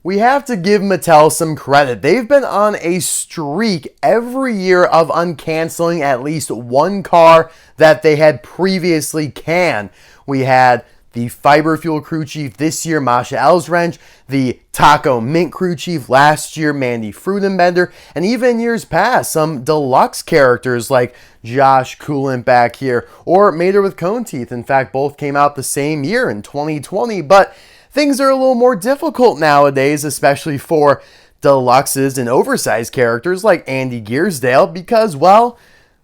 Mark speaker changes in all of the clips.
Speaker 1: We have to give Mattel some credit. They've been on a streak every year of uncanceling at least one car that they had previously canned. We had the Fiber Fuel crew chief this year, Masha Elswrench, the Taco Mint crew chief last year, Mandy Frudenbender, and even in years past, some Deluxe characters like Josh Coolant back here, or Mater with Cone Teeth. In fact, both came out the same year in 2020, but things are a little more difficult nowadays, especially for Deluxes and Oversized characters like Andy Gearsdale, because, well,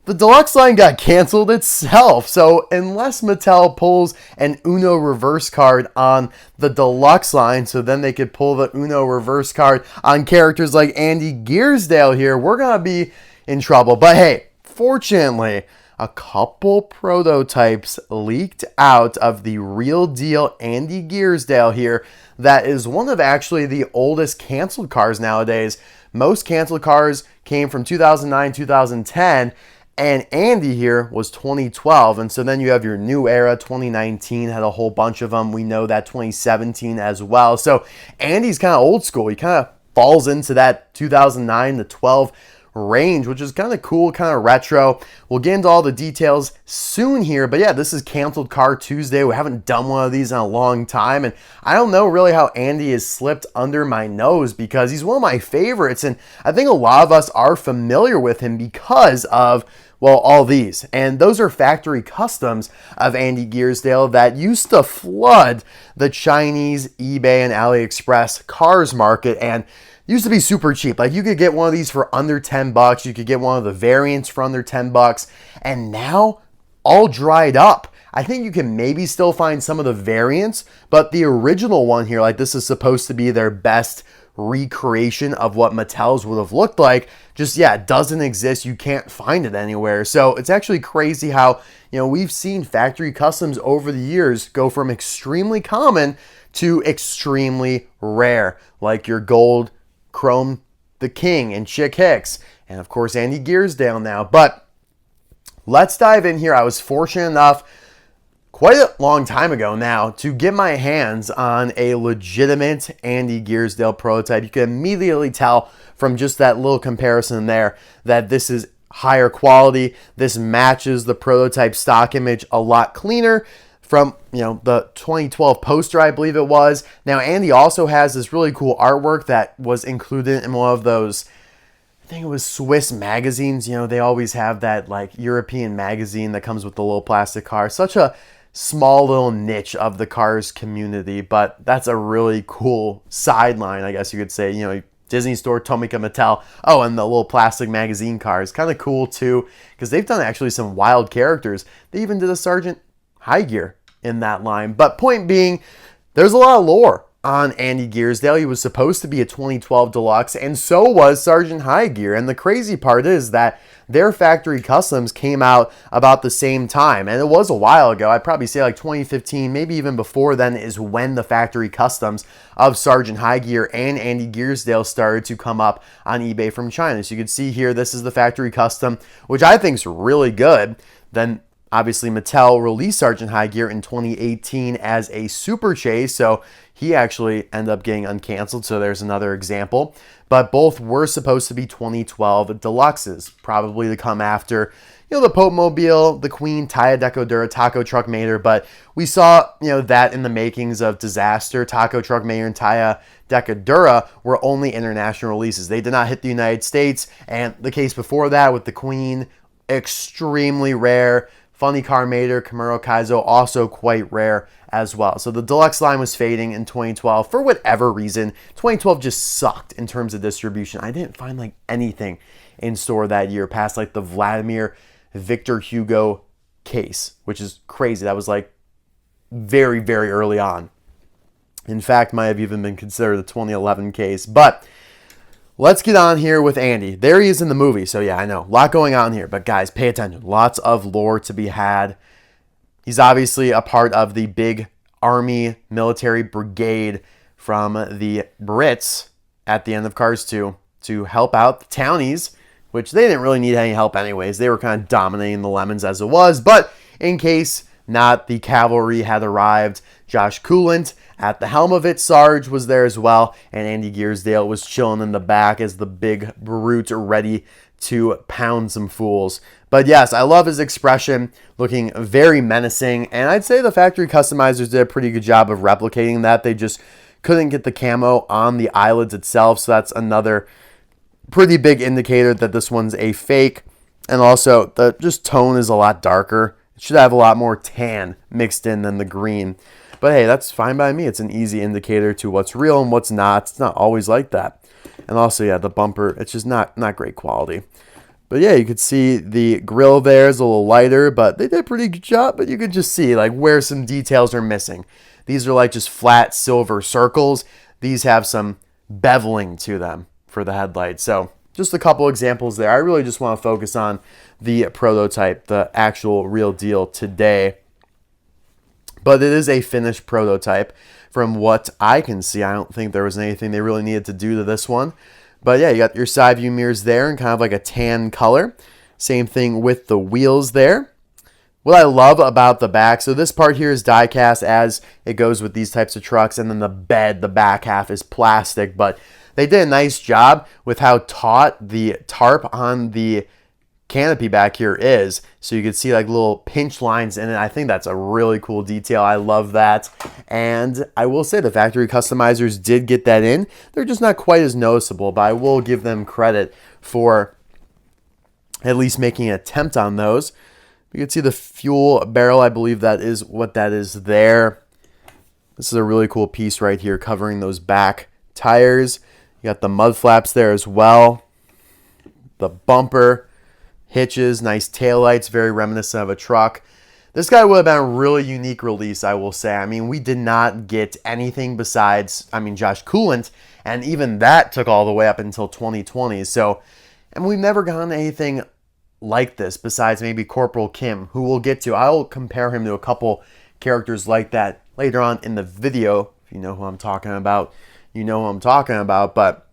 Speaker 1: the Deluxe line got canceled itself. So unless Mattel pulls an Uno reverse card on the Deluxe line, so then they could pull the Uno reverse card on characters like Andy Gearsdale here, we're going to be in trouble. But hey, fortunately, a couple prototypes leaked out of the real deal Andy Gearsdale here. That is one of actually the oldest canceled cars nowadays. Most canceled cars came from 2009, 2010, and Andy here was 2012. And so then you have your new era, 2019 had a whole bunch of them. We know that 2017 as well. So Andy's kind of old school. He kind of falls into that 2009 to 12 range, which is kind of cool, kind of retro. We'll get into all the details soon here, but yeah, this is Canceled Car Tuesday. We haven't done one of these in a long time, and I don't know really how Andy has slipped under my nose because he's one of my favorites, and I think a lot of us are familiar with him because of, well, all these. And those are factory customs of Andy Gearsdale that used to flood the Chinese eBay and AliExpress cars market, and used to be super cheap. Like you could get one of these for under $10. You could get one of the variants for under $10. And now all dried up. I think you can maybe still find some of the variants, but the original one here, like this is supposed to be their best recreation of what Mattel's would have looked like, just, yeah, it doesn't exist. You can't find it anywhere. So it's actually crazy how, we've seen factory customs over the years go from extremely common to extremely rare, like your gold Chrome the King and Chick Hicks, and of course Andy Gearsdale now. But let's dive in here. I was fortunate enough quite a long time ago now to get my hands on a legitimate Andy Gearsdale prototype. You can immediately tell from just that little comparison there that this is higher quality. This matches the prototype stock image a lot cleaner from the 2012 poster, I believe it was. Now Andy also has this really cool artwork that was included in one of those, I think it was Swiss magazines. They always have that like European magazine that comes with the little plastic car. Such a small little niche of the cars community, but that's a really cool sideline, I guess you could say. Disney Store, Tomica, Mattel. Oh, and the little plastic magazine cars. Kind of cool too, because they've done actually some wild characters. They even did a Sergeant High Gear in that line. But point being, there's a lot of lore on Andy Gearsdale. He was supposed to be a 2012 Deluxe, and so was Sergeant High Gear. And the crazy part is that their factory customs came out about the same time. And it was a while ago. I'd probably say like 2015, maybe even before then is when the factory customs of Sergeant High Gear and Andy Gearsdale started to come up on eBay from China. So you can see here, this is the factory custom, which I think is really good. Then obviously, Mattel released Sergeant High Gear in 2018 as a Super Chase, so he actually ended up getting uncanceled, so there's another example. But both were supposed to be 2012 Deluxes, probably to come after, the Pope Mobile, the Queen, Taya Decodura, Taco Truck Mater, but we saw, that in the makings of Disaster. Taco Truck Mater and Taya Decodura were only international releases. They did not hit the United States, and the case before that with the Queen, extremely rare. Funny Car Mater, Kamuro Kaizo, also quite rare as well. So the Deluxe line was fading in 2012 for whatever reason. 2012 just sucked in terms of distribution. I didn't find like anything in store that year past like the Vladimir Victor Hugo case, which is crazy. That was like very, very early on. In fact, might have even been considered a 2011 case. But let's get on here with Andy. There he is in the movie. So yeah, I know, a lot going on here. But guys, pay attention. Lots of lore to be had. He's obviously a part of the big army military brigade from the Brits at the end of Cars 2 to help out the townies, which they didn't really need any help anyways. They were kind of dominating the lemons as it was. But in case not, the cavalry had arrived. Josh Coolant At the helm of it, Sarge was there as well, and Andy Gearsdale was chilling in the back as the big brute ready to pound some fools. But yes, I love his expression, looking very menacing, and I'd say the factory customizers did a pretty good job of replicating that. They just couldn't get the camo on the eyelids itself, so that's another pretty big indicator that this one's a fake. And also, the just tone is a lot darker. It should have a lot more tan mixed in than the green. But hey, that's fine by me. It's an easy indicator to what's real and what's not. It's not always like that. And also, yeah, the bumper, it's just not great quality. But yeah, you could see the grill there is a little lighter, but they did a pretty good job. But you could just see like where some details are missing. These are like just flat silver circles. These have some beveling to them for the headlights. So just a couple examples there. I really just want to focus on the prototype, the actual real deal today. But it is a finished prototype from what I can see. I don't think there was anything they really needed to do to this one. But yeah, you got your side view mirrors there in kind of like a tan color. Same thing with the wheels there. What I love about the back, so this part here is die cast as it goes with these types of trucks, and then the bed, the back half is plastic, but they did a nice job with how taut the tarp on the canopy back here is. So you can see like little pinch lines in it. I think that's a really cool detail. I love that. And I will say the factory customizers did get that in. They're just not quite as noticeable, but I will give them credit for at least making an attempt on those. You can see the fuel barrel. I believe that is what that is there. This is a really cool piece right here covering those back tires. You got the mud flaps there as well. The bumper, hitches, nice taillights, very reminiscent of a truck. This guy would have been a really unique release, I will say. I mean, we did not get anything besides, Josh Coolant, and even that took all the way up until 2020. So, and we've never gotten anything like this besides maybe Corporal Kim, who we'll get to. I'll compare him to a couple characters like that later on in the video. If you know who I'm talking about, you know who I'm talking about. But,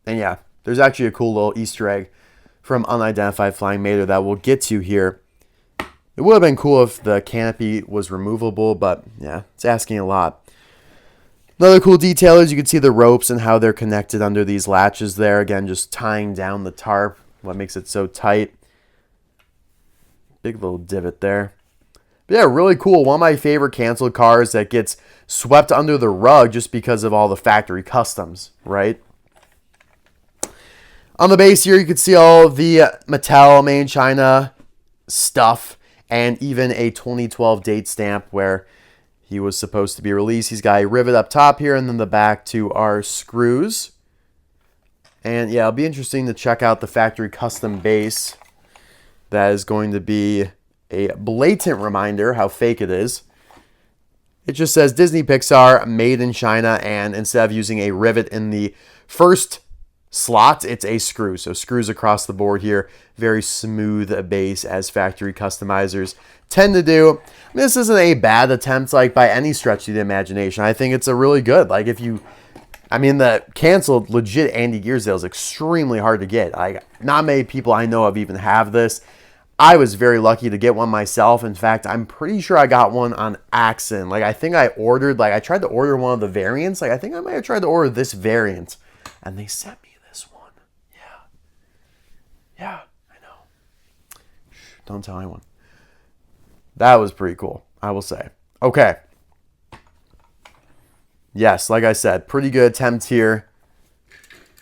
Speaker 1: and yeah, there's actually a cool little Easter egg from Unidentified Flying Mater that we'll get to here. It would have been cool if the canopy was removable, but yeah, it's asking a lot. Another cool detail is you can see the ropes and how they're connected under these latches there. Again, just tying down the tarp, what makes it so tight. Big little divot there. But yeah, really cool. One of my favorite canceled cars that gets swept under the rug just because of all the factory customs, right? On the base here, you can see all of the Mattel Made in China stuff and even a 2012 date stamp where he was supposed to be released. He's got a rivet up top here and then the back to our screws. And yeah, it'll be interesting to check out the factory custom base. That is going to be a blatant reminder how fake it is. It just says Disney Pixar Made in China, and instead of using a rivet in the first slot, it's a screw. So screws across the board here. Very smooth base as factory customizers tend to do. This isn't a bad attempt like by any stretch of the imagination. I think it's a really good. Like if you, the canceled legit Andy Gearsdale is extremely hard to get. Like not many people I know of even have this. I was very lucky to get one myself. In fact, I'm pretty sure I got one on accident. Like I think I ordered, I tried to order one of the variants. Like I think I might have tried to order this variant and they sent me this one. Yeah, I know. Shh, don't tell anyone. That was pretty cool, I will say. Okay. Yes, like I said, pretty good attempt here.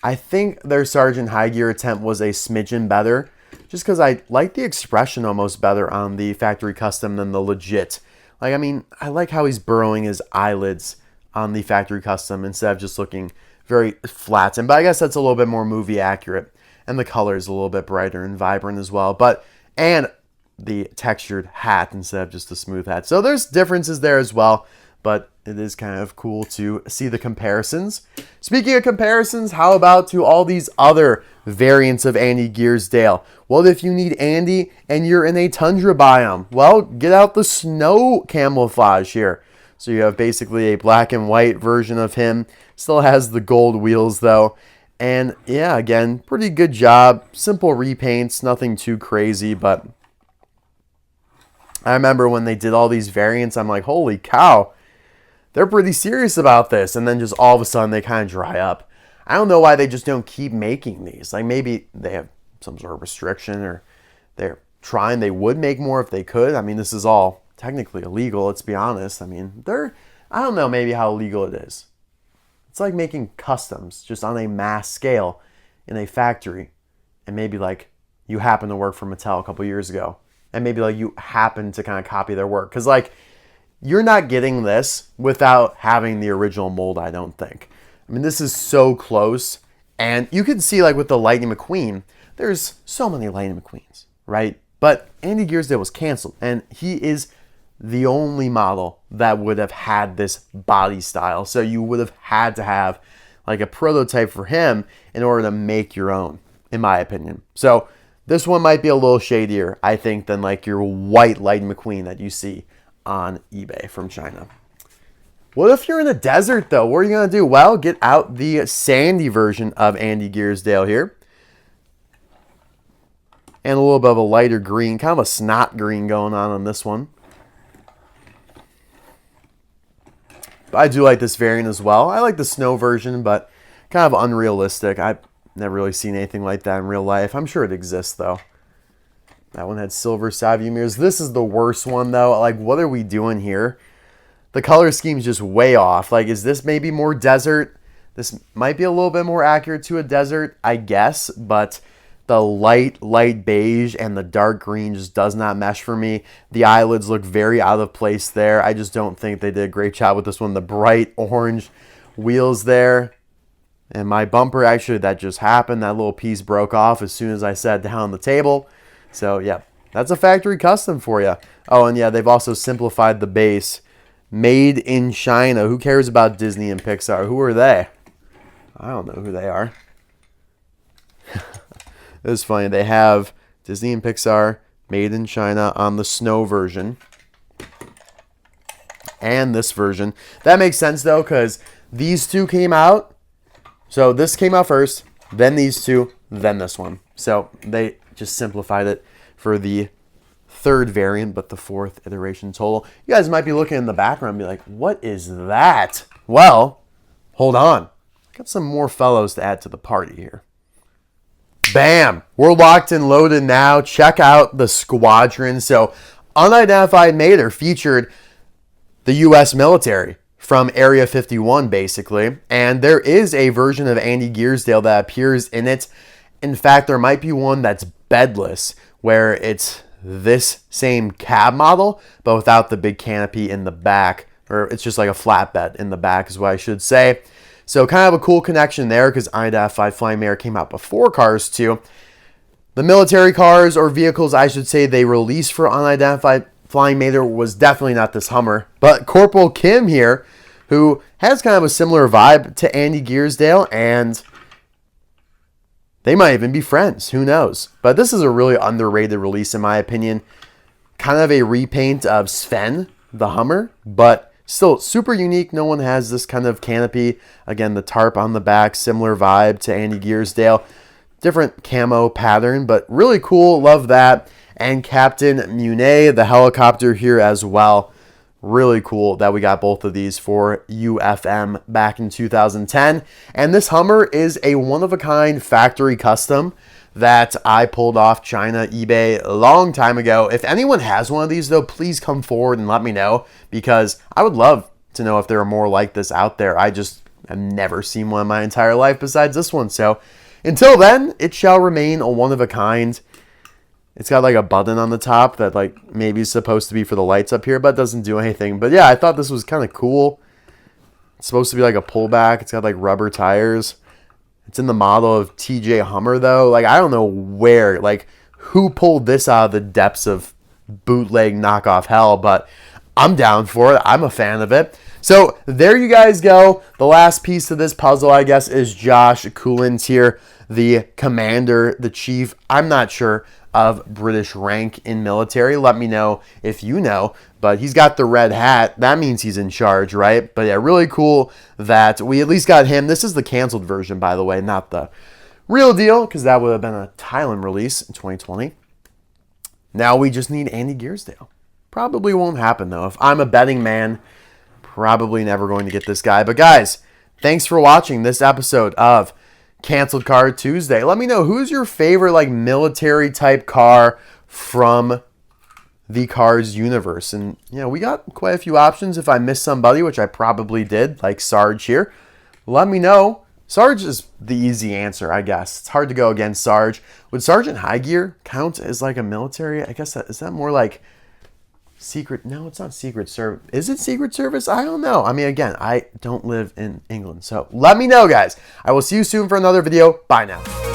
Speaker 1: I think their Sergeant High Gear attempt was a smidgen better, just because I like the expression almost better on the factory custom than the legit. I like how he's burrowing his eyelids on the factory custom instead of just looking very flat. But I guess that's a little bit more movie accurate. And the color is a little bit brighter and vibrant as well. And the textured hat instead of just the smooth hat. So there's differences there as well. But it is kind of cool to see the comparisons. Speaking of comparisons, how about to all these other variants of Andy Gearsdale? Well, if you need Andy and you're in a tundra biome, well, get out the snow camouflage here. So you have basically a black and white version of him. Still has the gold wheels though. And yeah, again, pretty good job. Simple repaints, nothing too crazy, but I remember when they did all these variants, I'm like, holy cow. they're pretty serious about this, and then just all of a sudden they kind of dry up. I don't know why they just don't keep making these. Like maybe they have some sort of restriction, or they're trying, they would make more if they could. I mean, this is all technically illegal, let's be honest. I mean, I don't know maybe how illegal it is. It's like making customs just on a mass scale in a factory, and maybe like you happen to work for Mattel a couple years ago, and maybe like you happen to kind of copy their work, because like you're not getting this without having the original mold, I don't think. I mean, this is so close, and you can see like with the Lightning McQueen, there's so many Lightning McQueens, right? But Andy Gearsdale was canceled, and he is the only model that would have had this body style. So you would have had to have like a prototype for him in order to make your own, in my opinion. So this one might be a little shadier, I think, than like your white Lightning McQueen that you see on eBay from China. What if you're in a desert though? What are you gonna do? Well, get out the sandy version of Andy Gearsdale here. And a little bit of a lighter green, kind of a snot green going on this one. But I do like this variant as well. I like the snow version, but kind of unrealistic. I've never really seen anything like that in real life. I'm sure it exists, though. That one had silver side view mirrors. This is the worst one, though. Like, what are we doing here? The color scheme's just way off. Like, is this maybe more desert? This might be a little bit more accurate to a desert, I guess, but the light beige and the dark green just does not mesh for me. The eyelids look very out of place there. I just don't think they did a great job with this one. The bright orange wheels there. And my bumper, actually, that just happened. That little piece broke off as soon as I sat down on the table. So, yeah, that's a factory custom for you. Oh, and yeah, they've also simplified the base. Made in China. Who cares about Disney and Pixar? Who are they? I don't know who they are. It's funny. They have Disney and Pixar made in China on the snow version. And this version. That makes sense, though, because these two came out. So this came out first, then these two, then this one. So they just simplified it for the third variant, but the fourth iteration total. You guys might be looking in the background and be like, what is that? Well, hold on. Got some more fellows to add to the party here. Bam! We're locked and loaded now. Check out the squadron. So, Unidentified Mater featured the U.S. military from Area 51, basically. And there is a version of Andy Gearsdale that appears in it. In fact, there might be one that's bedless, where it's this same cab model, but without the big canopy in the back. Or it's just like a flatbed in the back is what I should say. So kind of a cool connection there, because Unidentified Flying Mater came out before Cars 2. The military cars, or vehicles I should say, they released for Unidentified Flying Mater was definitely not this Hummer. But Corporal Kim here, who has kind of a similar vibe to Andy Gearsdale, and they might even be friends. Who knows? But this is a really underrated release in my opinion. Kind of a repaint of Sven, the Hummer, but still super unique. No one has this kind of canopy. Again, the tarp on the back, similar vibe to Andy Gearsdale. Different camo pattern, but really cool. Love that. And Captain Munet, the helicopter here as well. Really cool that we got both of these for UFM back in 2010. And this Hummer is a one-of-a-kind factory custom that I pulled off China eBay a long time ago. If anyone has one of these, though, please come forward and let me know, because I would love to know if there are more like this out there. I just have never seen one in my entire life besides this one. So until then, it shall remain a one-of-a-kind. It's got like a button on the top that like maybe is supposed to be for the lights up here, but doesn't do anything. But yeah, I thought this was kind of cool. It's supposed to be like a pullback. It's got like rubber tires. It's in the model of TJ Hummer, though. Like, I don't know where, like, who pulled this out of the depths of bootleg knockoff hell, but I'm down for it. I'm a fan of it. So there you guys go. The last piece of this puzzle, I guess, is Josh Coolant here, the commander, the chief. I'm not sure of British rank in military. Let me know if you know, but he's got the red hat. That means he's in charge, right? But yeah, really cool that we at least got him. This is the canceled version, by the way, not the real deal, because that would have been a Thailand release in 2020. Now we just need Andy Gearsdale. Probably won't happen, though. If I'm a betting man, probably never going to get this guy. But guys, thanks for watching this episode of Canceled Car Tuesday. Let me know, who's your favorite like military type car from the Cars universe? And we got quite a few options. If I missed somebody, which I probably did, like Sarge here, let me know. Sarge is the easy answer, I guess. It's hard to go against Sarge. Would Sergeant High Gear count as like a military? I guess is that more like secret? No, it's not Secret Service. Is it Secret Service? I don't know. I mean, again, I don't live in England. So let me know, guys. I will see you soon for another video. Bye now.